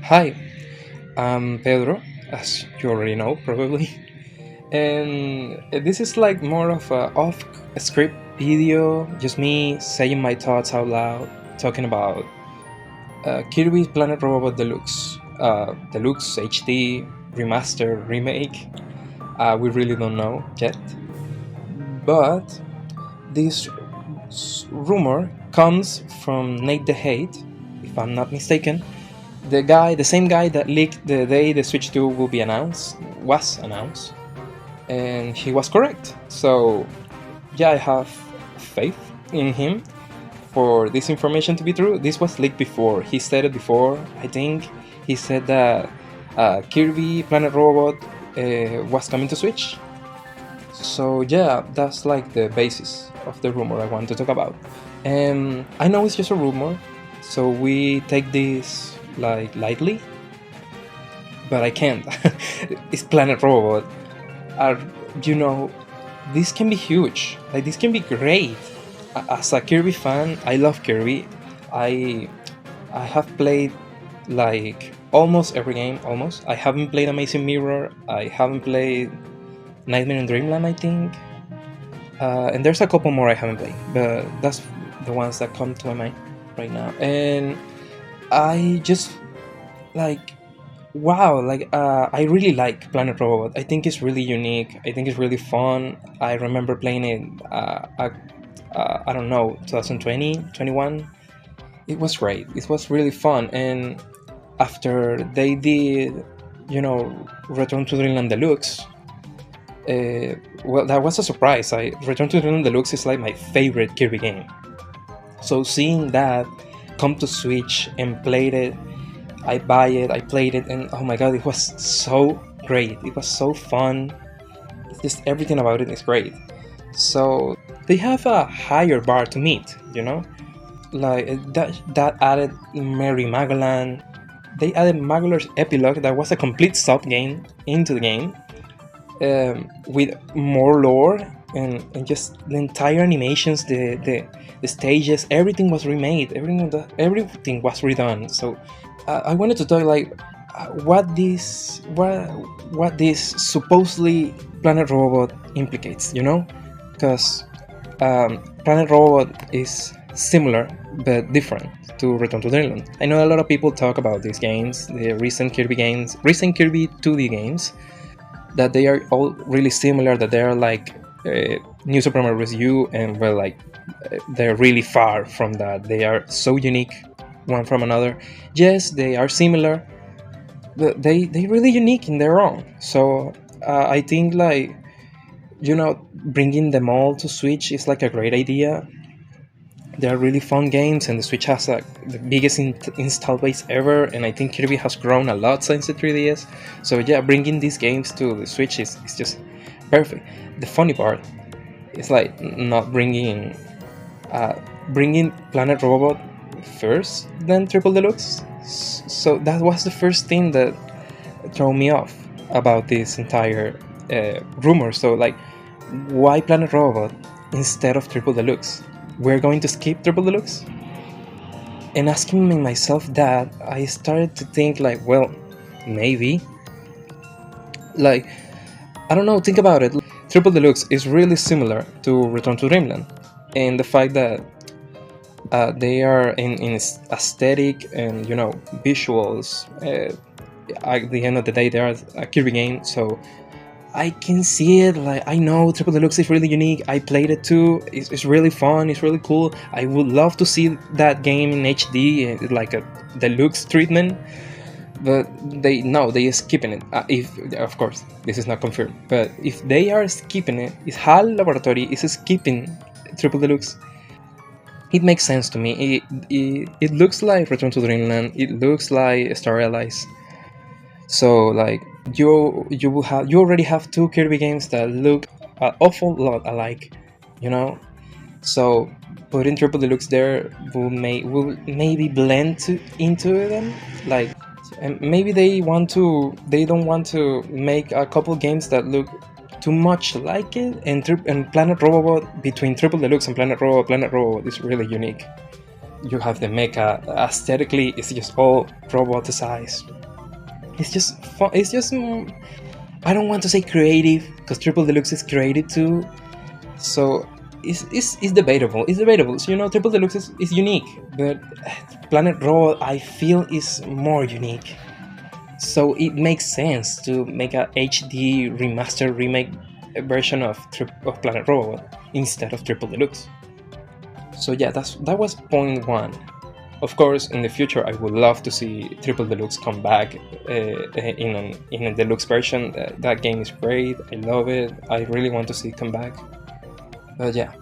Hi, I'm Pedro, as you already know, probably. And this is like more of a off-script video, just me saying my thoughts out loud, talking about Kirby Planet Robobot Deluxe, Deluxe HD remaster remake. We really don't know yet, but this rumor comes from Nate the Hate, if I'm not mistaken, the same guy that leaked the day the Switch 2 will be announced, was announced, and he was correct. So yeah, I have faith in him for this information to be true. This was leaked before. He said it before. I think he said that Kirby Planet Robot was coming to Switch. So yeah, that's like the basis of the rumor I want to talk about. And I know it's just a rumor, so we take this like lightly, but I can't. It's Planet Robot. Are you know, this can be huge. Like this can be great. As a Kirby fan, I love Kirby. I have played like almost every game. Almost. I haven't played Amazing Mirror. I haven't played Nightmare in Dreamland, I think. And there's a couple more I haven't played, but that's the ones that come to my mind right now. And I just like, wow, like I really like Planet Robot. I think it's really unique. I think it's really fun. I remember playing it I don't know, 2020, 21. It was great. It was really fun. And after they did, Return to Dreamland Deluxe, well, that was a surprise. Return to Dreamland Deluxe is like my favorite Kirby game. So seeing that come to Switch and played it, I buy it, I played it, and oh my god, it was so great. It was so fun. Just everything about it is great. So they have a higher bar to meet, like that added Mary Magellan. They added Magellan's epilogue, that was a complete sub game into the game, with more lore and just the entire animations, the stages, everything was remade, everything was redone. So I wanted to talk like what this supposedly Planet Robot implicates, because Planet Robot is similar but different to Return to Dreamland. I know a lot of people talk about these games, the recent Kirby 2D games, that they are all really similar, that they are like New Super Mario Bros. U, and well, like they're really far from that. They are so unique one from another. Yes, they are similar, but they're really unique in their own. So I think like, bringing them all to Switch is like a great idea. They're really fun games, and the Switch has the biggest install base ever, and I think Kirby has grown a lot since the 3DS. So yeah, bringing these games to the Switch is just perfect. The funny part is like not bringing Planet Robot first, then Triple Deluxe. So that was the first thing that threw me off about this entire rumor. So like, why Planet Robot instead of Triple Deluxe? We're going to skip Triple Deluxe? And asking myself that, I started to think like, well, maybe. Like, I don't know, think about it. Triple Deluxe is really similar to Return to Dreamland, and the fact that they are in aesthetic and visuals. At the end of the day, they are a Kirby game, so I can see it. Like, I know Triple Deluxe is really unique. I played it too. It's really fun. It's really cool. I would love to see that game in HD, like a deluxe treatment. But they are skipping it. If, of course, this is not confirmed, but if they are skipping it, if HAL Laboratory is skipping Triple Deluxe, it makes sense to me. It looks like Return to Dreamland. It looks like Star Allies. So like, you already have two Kirby games that look an awful lot alike, So putting Triple Deluxe there will maybe blend into them. Like, and maybe they don't want to make a couple games that look too much like it. And Planet Robobot, between Triple Deluxe and Planet Robobot is really unique. You have the mecha. Aesthetically, it's just all roboticized. It's just fun. It's just I don't want to say creative because Triple Deluxe is creative too. So it's debatable. It's debatable. So, Triple Deluxe is unique, but Planet Robot I feel is more unique. So it makes sense to make a HD remaster remake version of Planet Robot instead of Triple Deluxe. So yeah, that was point one. Of course, in the future, I would love to see Triple Deluxe come back in a deluxe version. That game is great. I love it. I really want to see it come back. But yeah.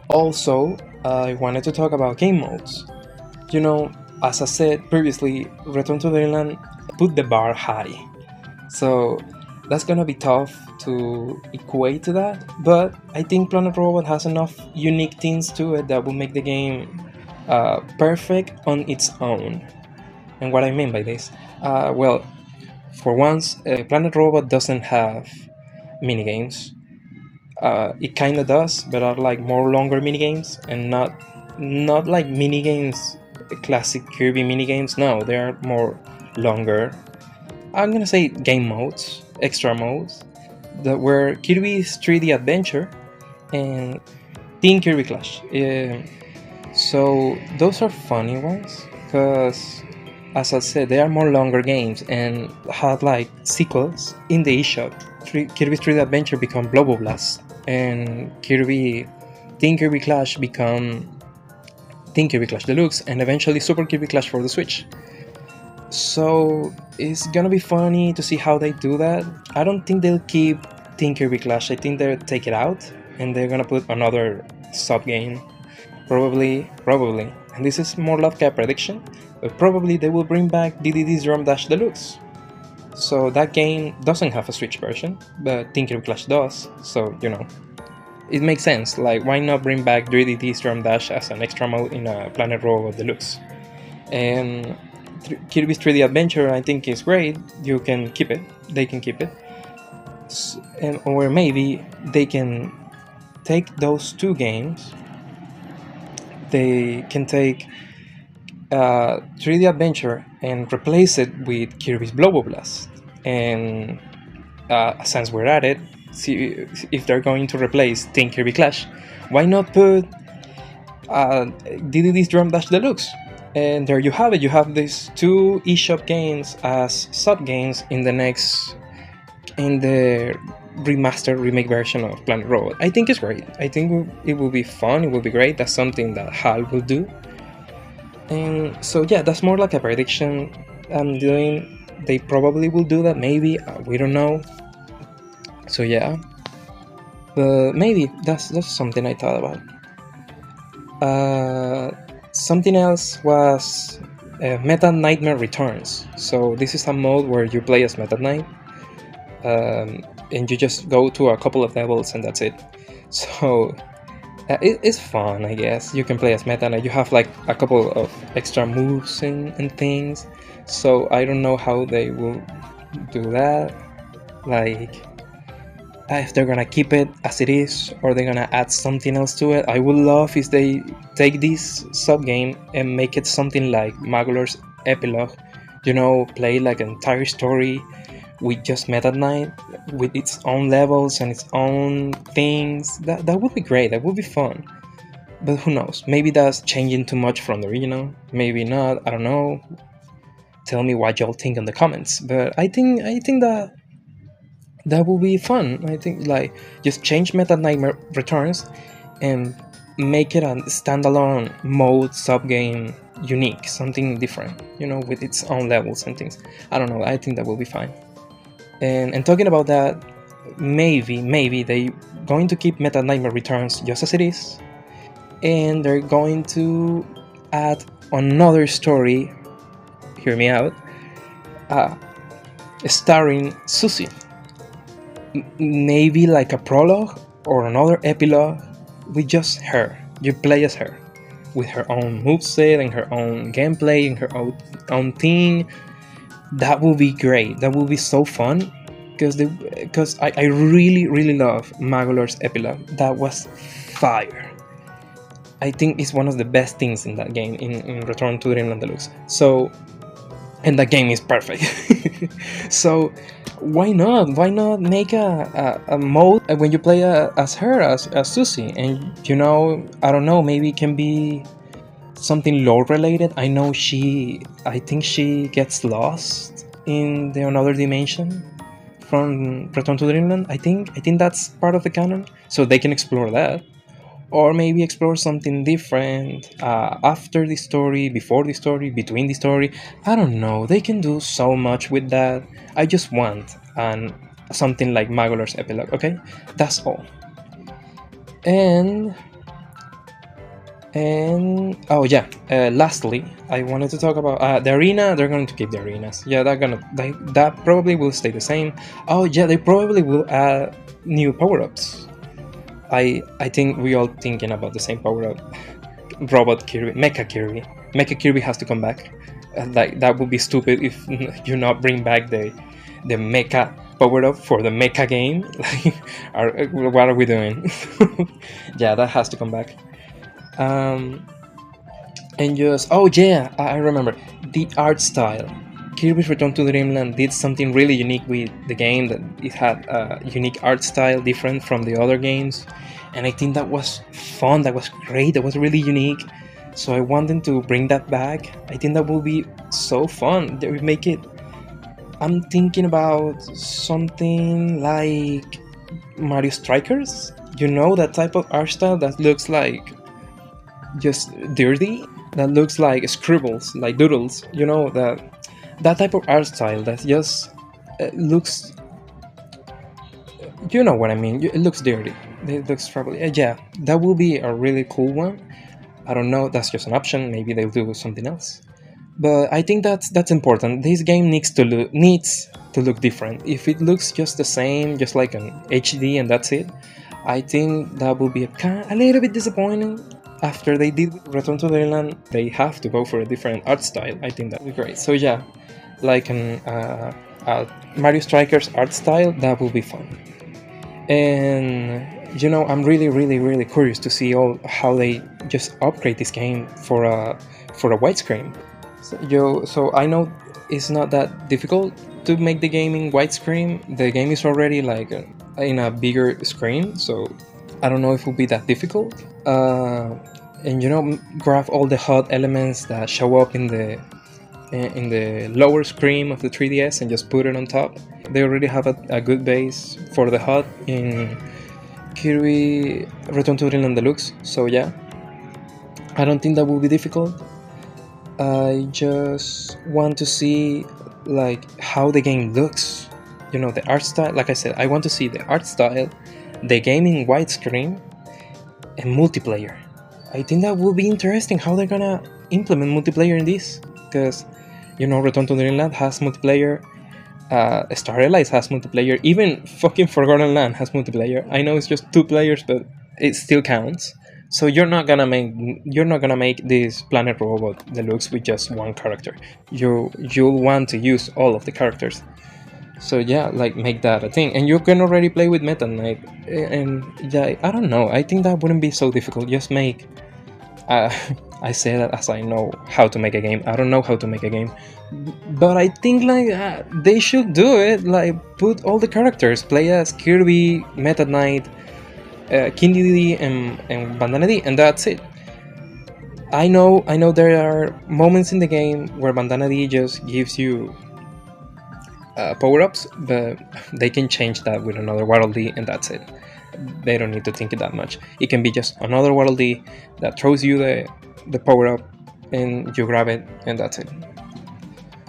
Also, I wanted to talk about game modes. As I said previously, Return to Dreamland put the bar high. So that's gonna be tough to equate to that, but I think Planet Robot has enough unique things to it that will make the game perfect on its own. And what I mean by this, well, for once, Planet Robot doesn't have minigames. It kind of does, but are like more longer minigames and not like minigames, classic Kirby minigames. No, they are more longer. I'm gonna say game modes, extra modes, that were Kirby's 3D Adventure and Team Kirby Clash. So those are funny ones because, as I said, they are more longer games and had like sequels in the eShop. Kirby's 3D Adventure become Blobo Blast, and Team Kirby Clash become Team Kirby Clash Deluxe, and eventually Super Kirby Clash for the Switch. So it's gonna be funny to see how they do that. I don't think they'll keep Team Kirby Clash. I think they'll take it out and they're gonna put another sub game. Probably, and this is more like a prediction, but probably they will bring back DDD's Drum Dash Deluxe. So that game doesn't have a Switch version, but Team Kirby Clash does. So it makes sense. Like, why not bring back 3DD's Drum Dash as an extra mode in a Planet Robot Deluxe? And Kirby's 3D Adventure, I think, is great. You can keep it. They can keep it. Or maybe they can take those two games. They can take 3D Adventure and replace it with Kirby's Blobo Blast. And since we're at it, see if they're going to replace Team Kirby Clash, why not put DDD's Drum Dash Deluxe? And there you have it. You have these two eShop games as sub games in the remastered remake version of Planet Robot. I think it's great. I think it will be fun. It will be great. That's something that HAL will do. And so yeah, that's more like a prediction I'm doing. They probably will do that. Maybe we don't know. So yeah, but maybe that's something I thought about. Something else was Meta Nightmare Returns. So this is a mode where you play as Meta Knight, and you just go to a couple of levels and that's it. So it's fun, I guess. You can play as Meta Knight. You have like a couple of extra moves and things. So I don't know how they will do that. Like, if they're gonna keep it as it is or they're gonna add something else to it. I would love if they take this sub game and make it something like Magolor's Epilogue. Play like an entire story with just Meta Knight, with its own levels and its own things. That would be great. That would be fun. But who knows? Maybe that's changing too much from the original. Maybe not. I don't know. Tell me what y'all think in the comments. But I think that would be fun. I think, like, just change Meta Nightmare Returns and make it a standalone mode sub-game, unique, something different, with its own levels and things. I don't know, I think that will be fine. And talking about that, maybe they going to keep Meta Nightmare Returns just as it is, and they're going to add another story, hear me out, starring Susie. Maybe like a prologue or another epilogue with just her. You play as her with her own moveset and her own gameplay and her own thing. That would be great. That would be so fun because I really love Magolor's Epilogue. That was fire. I think it's one of the best things in that game in Return to Dreamland Deluxe. So and the game is perfect. So why not make a mode when you play as her, as Susie, and I don't know, maybe it can be something lore related. I think she gets lost in the another dimension from Return to Dreamland. I think that's part of the canon, so they can explore that, or maybe explore something different after the story, before the story, between the story. I don't know. They can do so much with that. I just want something like Magolor's epilogue. Okay, that's all. And oh yeah, lastly, I wanted to talk about the arena. They're going to keep the arenas. Yeah, that probably will stay the same. Oh yeah, they probably will add new power-ups. I think we all thinking about the same power-up. Robot Kirby, Mecha Kirby. Mecha Kirby has to come back. Like that would be stupid if you not bring back the Mecha power-up for the Mecha game. Like, what are we doing? Yeah, that has to come back. And just oh yeah, I remember the art style. Kirby's Return to Dreamland did something really unique with the game, that it had a unique art style different from the other games, and I think that was fun, that was great, that was really unique. So I want them to bring that back. I think that will be so fun. They would make it. I'm thinking about something like Mario Strikers. That type of art style that looks like just dirty, that looks like scribbles, like doodles. That type of art style that just looks, you know what I mean. It looks dirty. It looks probably yeah. That will be a really cool one. I don't know. That's just an option. Maybe they'll do something else. But I think that's important. This game needs to look different. If it looks just the same, just like an HD and that's it, I think that will be a little bit disappointing. After they did Return to Dreamland, they have to go for a different art style. I think that would be great. So yeah, like an Mario Strikers art style, that will be fun. And I'm really, really, really curious to see how they just upgrade this game for a widescreen. So I know it's not that difficult to make the game in widescreen. The game is already like in a bigger screen, so I don't know if it will be that difficult. And grab all the HUD elements that show up in the lower screen of the 3DS and just put it on top. They already have a good base for the HUD in Kirby Return to Dreamland Deluxe, so yeah, I don't think that will be difficult. I just want to see like how the game looks, the art style. Like I said, I want to see the art style, the game in widescreen, and multiplayer. I think that will be interesting how they're gonna implement multiplayer in this, because Return to Dreamland has multiplayer, Star Allies has multiplayer, even fucking Forgotten Land has multiplayer. I know it's just 2 players, but it still counts. So you're not gonna make this Planet Robobot Deluxe with just one character. You'll want to use all of the characters. So yeah, like make that a thing, and you can already play with Meta Knight. And yeah, I don't know. I think that wouldn't be so difficult. Just make. I say that as I know how to make a game. I don't know how to make a game, but I think they should do it. Like put all the characters, play as Kirby, Meta Knight, Kindy D, and Bandana D, and that's it. I know there are moments in the game where Bandana D just gives you power-ups, but they can change that with another Waddle Dee, and that's it. They don't need to think it that much. It can be just another Waddle Dee that throws you the power-up, and you grab it, and that's it.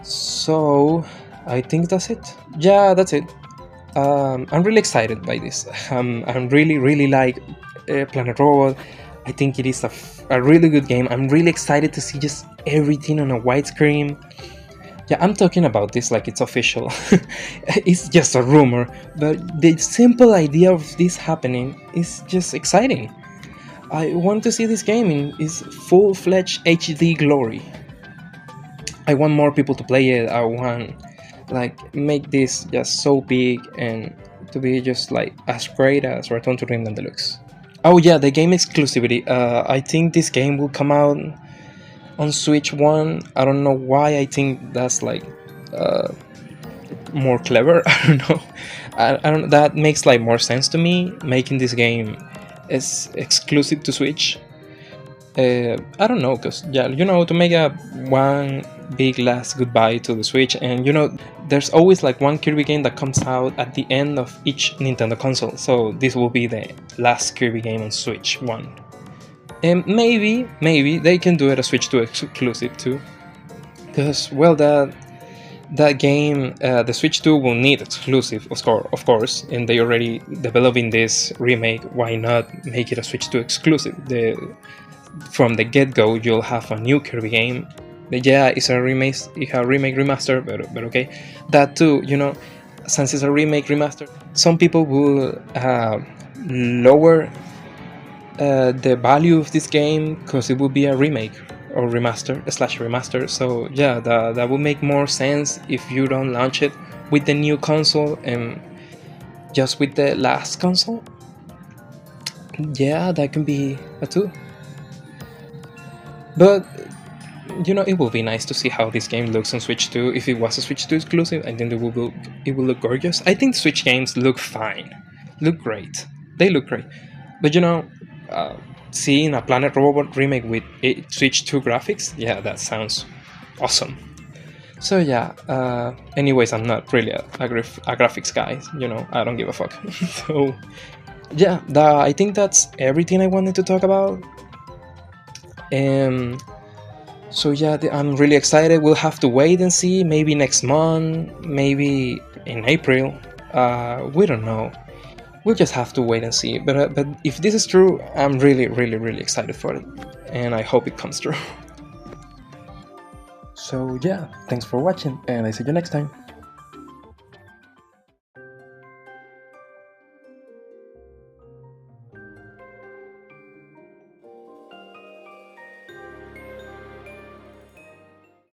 So I think that's it. Yeah, that's it. I'm really excited by this. I'm really like Planet Robot. I think it is a really good game. I'm really excited to see just everything on a widescreen. Yeah, I'm talking about this like it's official. It's just a rumor, but the simple idea of this happening is just exciting. I want to see this game in its full-fledged HD glory. I want more people to play it. I want make this just so big and to be just like as great as Return to Dreamland Deluxe. Oh yeah, the game exclusivity. I think this game will come out On Switch 1, I don't know why I think that's like more clever. I don't know. I don't. That makes like more sense to me. Making this game is exclusive to Switch. I don't know, cause yeah, to make a one big last goodbye to the Switch, and there's always like one Kirby game that comes out at the end of each Nintendo console. So this will be the last Kirby game on Switch 1. And maybe they can do it a Switch 2 exclusive too, because well, that game, the Switch 2 will need exclusive, of course, and they already developing this remake. Why not make it a Switch 2 exclusive? From the get-go, you'll have a new Kirby game. Yeah, it's a remake remaster, but okay. That too, since it's a remake remaster, some people will lower the value of this game because it will be a remake or remaster. So yeah, that would make more sense if you don't launch it with the new console and just with the last console. Yeah, that can be a two. But it will be nice to see how this game looks on Switch 2. If it was a Switch 2 exclusive, I think it will look gorgeous. I think Switch games look fine, look great. They look great. But seeing a Planet Robobot remake with Switch 2 graphics, yeah, that sounds awesome. So yeah, anyways, I'm not really a graphics guy, I don't give a fuck. So yeah, I think that's everything I wanted to talk about. So yeah, I'm really excited. We'll have to wait and see, maybe next month, maybe in April, we don't know. We'll just have to wait and see. But if this is true, I'm really, really, really excited for it, and I hope it comes true. So yeah, thanks for watching, and I see you next time.